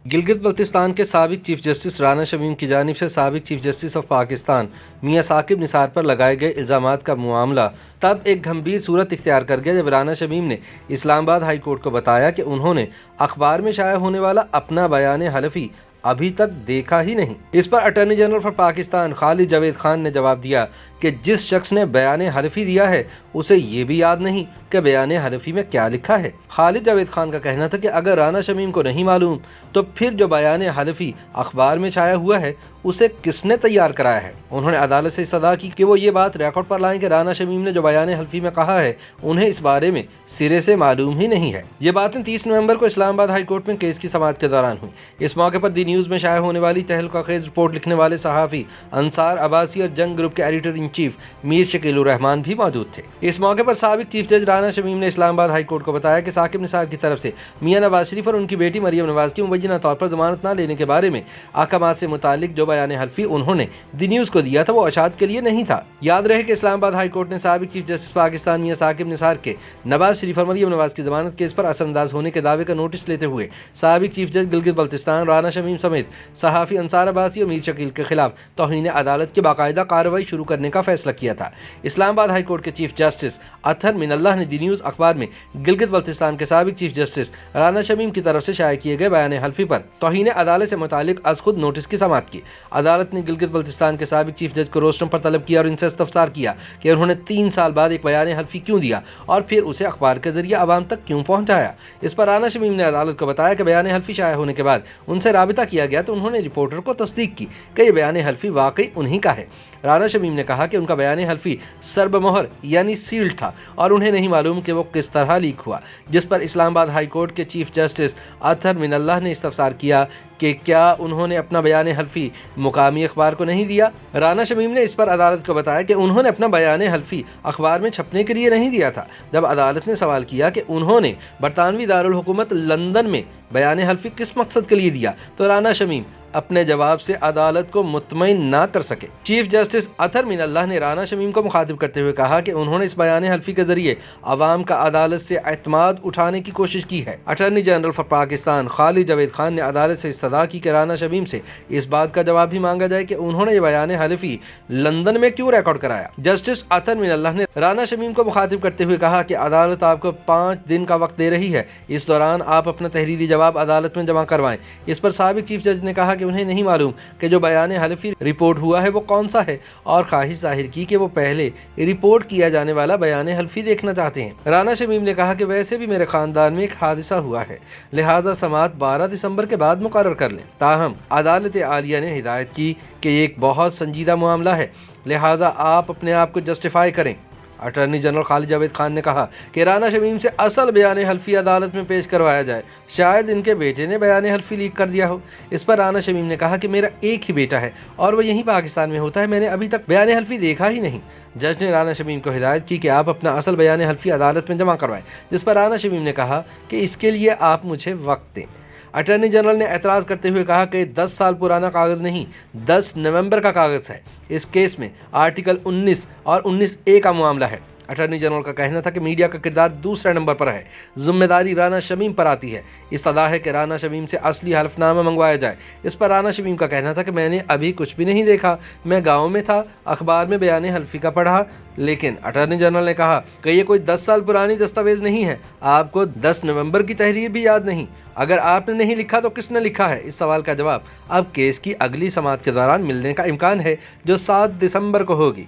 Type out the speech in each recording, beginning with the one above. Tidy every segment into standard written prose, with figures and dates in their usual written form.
गिलगित बल्तिस्तान के साबिक chief justice Rana Shamim की जानिब से साबिक चीफ जस्टिस ऑफ पाकिस्तान मियां साकिब निसार पर लगाए गए इल्ज़ामात का मामला तब एक गंभीर सूरत इख्तियार कर गया जब राना शमीम ने इस्लामाबाद हाई कोर्ट को बताया कि उन्होंने अखबार में शाया होने वाला अपना बयान हलफी अभी तक देखा ही नहीं। इस पर attorney general for Pakistan Khalid Javed Khan ने जवाब दिया कि जिस शख्स ने बयान हलफी दिया है उसे ये भी याद नहीं कि बयान हलफी में क्या लिखा है। खालिद जावेद खान का कहना था कि अगर राना शमीम को नहीं मालूम तो फिर जो बयान हलफी अखबार में छाया हुआ है उसे किसने तैयार कराया है। उन्होंने अदालत से सदा की कि वो ये बात रिकॉर्ड पर लाएं कि राना शमीम ने जो बयान हलफी में कहा है उन्हें इस बारे में सिरे से मालूम ही नहीं है। ये बातें 30 नवंबर को इस्लामाबाद हाई कोर्ट में केस की समाअत के दौरान हुई। इस मौके पर दी न्यूज़ में शाया होने वाली तहलकाखेज रिपोर्ट लिखने वाले सहाफ़ी अंसार अब्बासी और जंग ग्रुप के editor in chief Mir Shakeel उर रहमान भी मौजूद थे। इस मौके पर साबिक चीफ जज राना शमीम ने इस्लामाबाद हाई कोर्ट को बताया कि साकिब निसार की तरफ से मियां नवाज शरीफ और उनकी बेटी मरियम नवाज की मुबैना तौर पर जमानत न लेने के बारे में अहकामात से मुतालिक जो बयान हलफी उन्होंने दी न्यूज़ को दिया था वो अशात के लिए नहीं था। याद रहे कि इस्लामाबाद हाई कोर्ट ने साबिक चीफ जस्टिस पाकिस्तान मियां साकिब निसार के नवाज शरीफ और मरियम नवाज की जमानत केस पर असरअंदाज होने के दावे का नोटिस लेते हुए साबिक चीफ जज गिलगित बल्तिस्तान राना शमीम समेत सहाफ़ी अंसार अब्बासी और मीर शकील के खिलाफ तौहीन अदालत की बाकायदा कार्रवाई शुरू करने का फैसला किया था। इस्लामाबाद हाई कोर्ट के चीफ जस्टिस अतहर मिनल्लाह ने दी न्यूज़ अखबार में गिलगित बल्तिस्तान के साबिक चीफ जस्टिस राना शमीम की तरफ से शाया किए गए बयान हलफी पर तौहीन अदालत से मुतालिक अज खुद नोटिस की समाअत की। अदालत ने गिलगित बल्तिस्तान के साबिक चीफ जज को रोस्टम पर तलब किया और इनसे इस्तफसार किया कि उन्होंने 3 साल बाद एक बयान हलफी क्यों दिया और फिर उसे अखबार के जरिए आवाम तक क्यों पहुंचाया। इस पर राना शमीम ने अदालत को बताया कि बयान हलफी शाया होने के बाद उनसे राबिता किया गया तो उन्होंने रिपोर्टर को तस्दीक की कि यह बयान हलफी वाकई उन्हीं का है। राना शमीम ने कहा कि उनका बयान हलफी सरबमोहर यानी सील्ड था और उन्हें नहीं मालूम कि वो किस तरह लीक हुआ, जिस पर इस्लामाबाद हाई कोर्ट के चीफ जस्टिस अतहर मिनल्लाह ने इस्तफसार किया कि क्या उन्होंने अपना बयान हलफी मुकामी अखबार को नहीं दिया। राना शमीम ने इस पर अदालत को बताया कि उन्होंने अपना बयान हलफी अखबार में छपने के लिए नहीं दिया था। जब अदालत ने सवाल किया कि उन्होंने बरतानवी दारुल हुकूमत लंदन में बयान हलफी किस मकसद के लिए दिया तो राना शमीम अपने जवाब से अदालत को मुतमईन ना कर सके। चीफ जस्टिस अतहर मिनल्लाह ने राना शमीम को मुखातिब करते हुए कहा कि उन्होंने इस बयान हलफी के जरिए अवाम का अदालत से एतमाद उठाने की कोशिश की है। Attorney general for Pakistan Khalid Javed Khan ने अदालत से इस्तदा की कि राना शमीम से इस बात का जवाब भी मांगा जाए कि उन्होंने ये बयान हलफी लंदन में क्यों रिकॉर्ड कराया। जस्टिस अतहर मिनल्लाह ने राना शमीम को मुखातिब करते हुए कहा कि अदालत आपको 5 दिन का वक्त दे रही है, इस दौरान आप अपना तहरीरी जवाब अदालत में जमा करवाएं। इस पर साबिक चीफ जज ने कहा कि उन्हें नहीं मालूम कि जो बयान हलफी रिपोर्ट हुआ है वो कौन सा है और ख्वाहिश जाहिर की कि वो पहले रिपोर्ट किया जाने वाला बयान हलफी देखना चाहते हैं। राना शमीम ने कहा कि वैसे भी मेरे खानदान में एक हादसा हुआ है, लिहाजा समाअत 12 दिसंबर के बाद मुकर्रर कर लें। ताहम अदालत आलिया ने हिदायत की कि ये एक बहुत संजीदा मामला है, लिहाजा आप अपने आप को जस्टिफाई करें। अटॉर्नी जनरल खालिद जावेद खान ने कहा कि राना शमीम से असल बयान हलफी अदालत में पेश करवाया जाए, शायद इनके बेटे ने बयान हलफी लीक कर दिया हो। इस पर राना शमीम ने कहा कि मेरा एक ही बेटा है और वह यहीं पाकिस्तान में होता है, मैंने अभी तक बयान हलफी देखा ही नहीं। जज ने राना शमीम को हिदायत की कि आप अपना असल बयान हलफी अदालत में जमा करवाएं, जिस पर राना शमीम ने कहा कि इसके लिए आप मुझे वक्त दें। अटॉर्नी जनरल ने एतराज़ करते हुए कहा कि 10 साल पुराना कागज़ नहीं 10 नवंबर का कागज़ है। इस केस में आर्टिकल 19 और 19A का मामला है। अटॉर्नी जनरल का कहना था कि मीडिया का किरदार दूसरे नंबर पर है, जिम्मेदारी राना शमीम पर आती है। इस्तदा है कि राना शमीम से असली हल्फनामा मंगवाया जाए। इस पर राना शमीम का कहना था कि मैंने अभी कुछ भी नहीं देखा, मैं गाँव में था, अखबार में बयान हल्फी का पढ़ा। लेकिन अटॉर्नी जनरल ने कहा कि ये कोई 10 साल पुरानी दस्तावेज नहीं है, आपको 10 नवंबर की तहरीर भी याद नहीं। अगर आपने नहीं लिखा तो किसने लिखा है? इस सवाल का जवाब अब केस की अगली समाअत के दौरान मिलने का इम्कान है, जो 7 दिसंबर को होगी।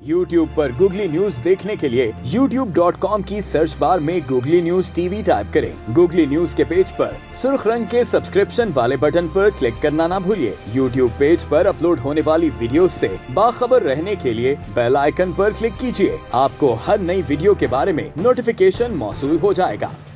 YouTube पर गूगली न्यूज देखने के लिए youtube.com की सर्च बार में गूगली न्यूज टीवी टाइप करें। गूगली न्यूज के पेज पर सुर्ख रंग के सब्सक्रिप्शन वाले बटन पर क्लिक करना ना भूलिए। YouTube पेज पर अपलोड होने वाली वीडियोस से बाखबर रहने के लिए बेल आइकन पर क्लिक कीजिए। आपको हर नई वीडियो के बारे में नोटिफिकेशन मौसूल हो जाएगा।